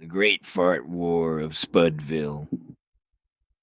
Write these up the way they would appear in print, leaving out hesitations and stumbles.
The Great Fart War of Spudville.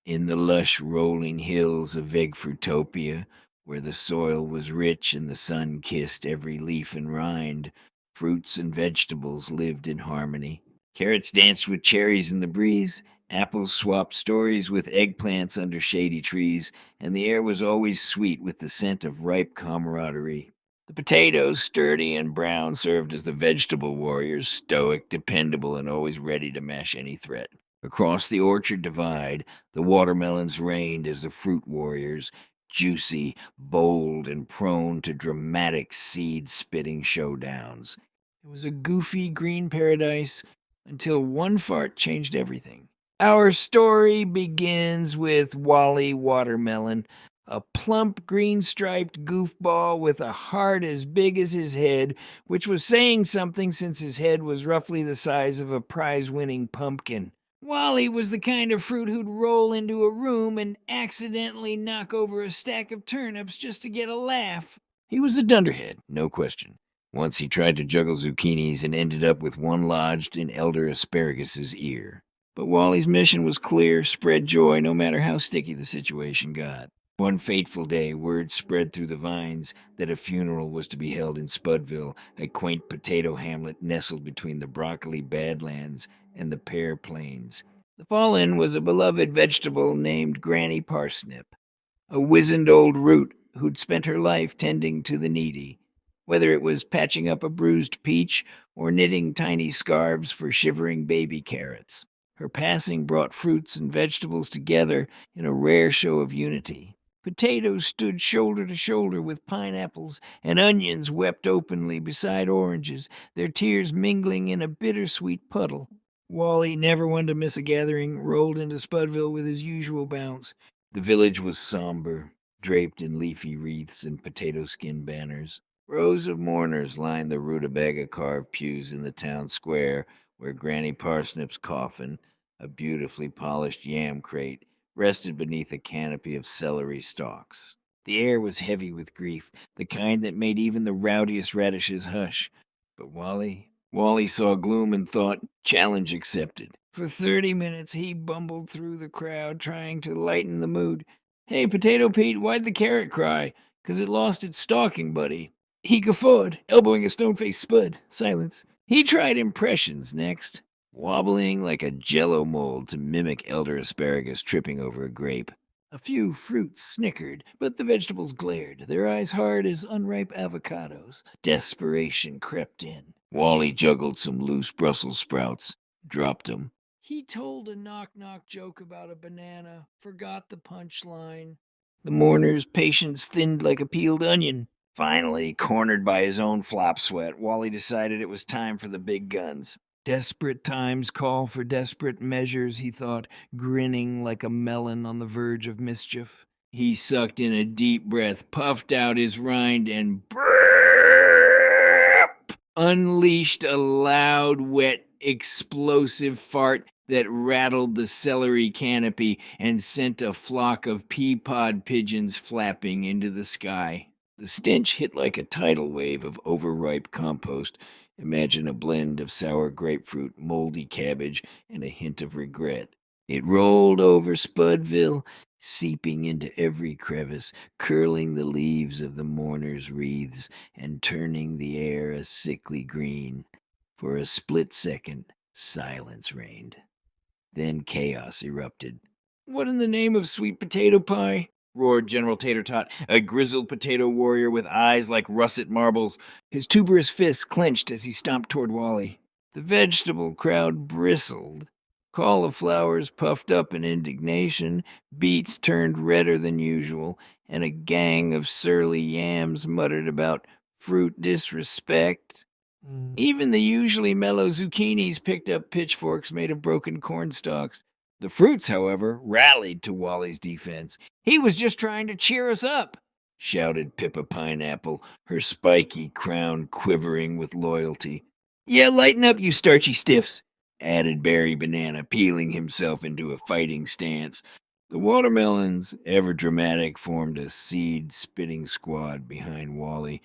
In the lush rolling hills of Vegfrutopia, where the soil was rich and the sun kissed every leaf and rind, fruits and vegetables lived in harmony. Carrots danced with cherries in the breeze, apples swapped stories with eggplants under shady trees, and the air was always sweet with the scent of ripe camaraderie. The potatoes, sturdy and brown, served as the vegetable warriors, stoic, dependable, and always ready to mash any threat. Across the orchard divide, the watermelons reigned as the fruit warriors, juicy, bold, and prone to dramatic seed spitting showdowns. It was a goofy green paradise until one fart changed everything. Our story begins with Wally Watermelon, a plump green striped goofball with a heart as big as his head, which was saying something since his head was roughly the size of a prize winning pumpkin. Wally was the kind of fruit who'd roll into a room and accidentally knock over a stack of turnips just to get a laugh. He was a dunderhead, no question. Once he tried to juggle zucchinis and ended up with one lodged in Elder Asparagus' ear. But Wally's mission was clear: spread joy no matter how sticky the situation got. One fateful day, word spread through the vines that a funeral was to be held in Spudville, a quaint potato hamlet nestled between the broccoli badlands and the pear plains. The fallen was a beloved vegetable named Granny Parsnip, a wizened old root who'd spent her life tending to the needy, whether it was patching up a bruised peach or knitting tiny scarves for shivering baby carrots. Her passing brought fruits and vegetables together in a rare show of unity. Potatoes stood shoulder to shoulder with pineapples, and onions wept openly beside oranges, their tears mingling in a bittersweet puddle. Wally, never one to miss a gathering, rolled into Spudville with his usual bounce. The village was somber, draped in leafy wreaths and potato skin banners. Rows of mourners lined the rutabaga carved pews in the town square, where Granny Parsnip's coffin, a beautifully polished yam crate, rested beneath a canopy of celery stalks. The air was heavy with grief, the kind that made even the rowdiest radishes hush. But Wally saw gloom and thought, challenge accepted. For 30 minutes he bumbled through the crowd, trying to lighten the mood. Hey, Potato Pete, why'd the carrot cry? 'Cause it lost its stalking buddy. He guffawed, elbowing a stone-faced Spud. Silence. He tried impressions next, wobbling like a jello mold to mimic Elder Asparagus tripping over a grape. A few fruits snickered, but the vegetables glared, their eyes hard as unripe avocados. Desperation crept in. Wally juggled some loose Brussels sprouts, dropped 'em. He told a knock-knock joke about a banana, forgot the punchline. The mourner's patience thinned like a peeled onion. Finally, cornered by his own flop sweat, Wally decided it was time for the big guns. Desperate times call for desperate measures, he thought, grinning like a melon on the verge of mischief. He sucked in a deep breath, puffed out his rind, and unleashed a loud, wet, explosive fart that rattled the celery canopy and sent a flock of pea-pod pigeons flapping into the sky. The stench hit like a tidal wave of overripe compost. Imagine a blend of sour grapefruit, moldy cabbage, and a hint of regret. It rolled over Spudville, seeping into every crevice, curling the leaves of the mourners' wreaths, and turning the air a sickly green. For a split second, silence reigned. Then chaos erupted. What in the name of sweet potato pie? Roared General Tater Tot, a grizzled potato warrior with eyes like russet marbles. His tuberous fists clenched as he stomped toward Wally. The vegetable crowd bristled. Cauliflowers puffed up in indignation, beets turned redder than usual, and a gang of surly yams muttered about fruit disrespect. Even the usually mellow zucchinis picked up pitchforks made of broken corn stalks. The fruits, however, rallied to Wally's defense. He was just trying to cheer us up, shouted Pippa Pineapple, her spiky crown quivering with loyalty. Yeah, lighten up, you starchy stiffs, added Barry Banana, peeling himself into a fighting stance. The watermelons, ever dramatic, formed a seed-spitting squad behind Wally,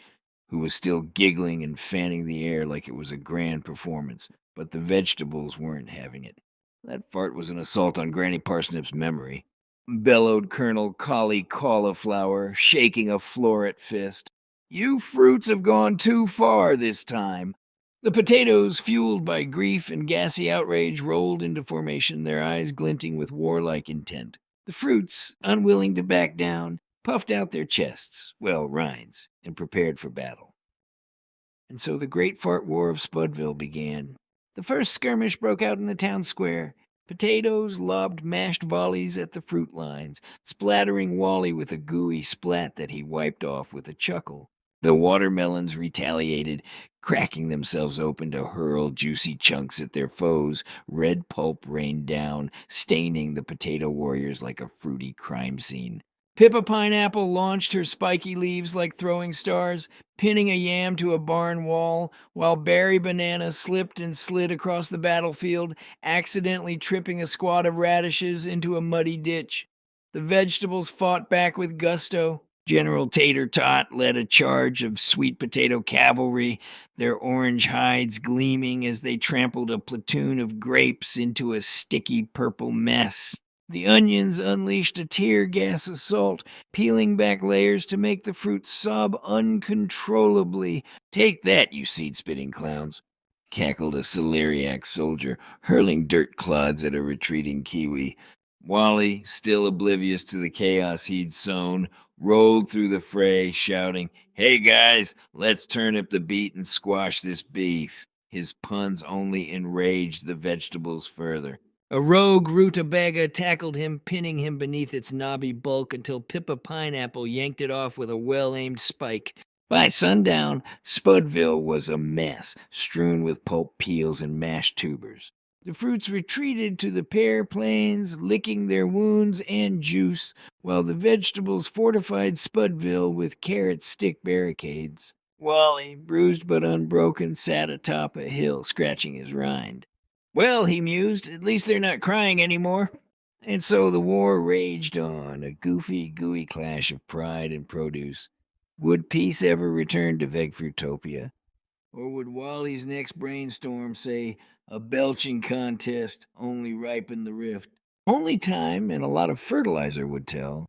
who was still giggling and fanning the air like it was a grand performance. but the vegetables weren't having it. That fart was an assault on Granny Parsnip's memory, bellowed Colonel Collie Cauliflower, shaking a floret fist. You fruits have gone too far this time. The potatoes, fueled by grief and gassy outrage, rolled into formation, their eyes glinting with warlike intent. The fruits, unwilling to back down, puffed out their chests, well, rinds, and prepared for battle. And so the Great Fart War of Spudville began. The first skirmish broke out in the town square. Potatoes lobbed mashed volleys at the fruit lines, splattering Wally with a gooey splat that he wiped off with a chuckle. The watermelons retaliated, cracking themselves open to hurl juicy chunks at their foes. Red pulp rained down, staining the potato warriors like a fruity crime scene. Pippa Pineapple launched her spiky leaves like throwing stars, pinning a yam to a barn wall, while Berry Banana slipped and slid across the battlefield, accidentally tripping a squad of radishes into a muddy ditch. The vegetables fought back with gusto. General Tater Tot led a charge of sweet potato cavalry, their orange hides gleaming as they trampled a platoon of grapes into a sticky purple mess. The onions unleashed a tear gas assault, peeling back layers to make the fruit sob uncontrollably. Take that, you seed-spitting clowns, cackled a celeriac soldier, hurling dirt clods at a retreating kiwi. Wally, still oblivious to the chaos he'd sown, rolled through the fray, shouting, "Hey guys, let's turn up the beat and squash this beef." His puns only enraged the vegetables further. A rogue rutabaga tackled him, pinning him beneath its knobby bulk until Pippa Pineapple yanked it off with a well-aimed spike. By sundown, Spudville was a mess, strewn with pulp peels and mashed tubers. The fruits retreated to the pear plains, licking their wounds and juice, while the vegetables fortified Spudville with carrot stick barricades. Wally, bruised but unbroken, sat atop a hill, scratching his rind. Well, he mused, at least they're not crying anymore. And so the war raged on, a goofy, gooey clash of pride and produce. Would peace ever return to Vegfruitopia? Or would Wally's next brainstorm say, a belching contest only ripened the rift? Only time and a lot of fertilizer would tell.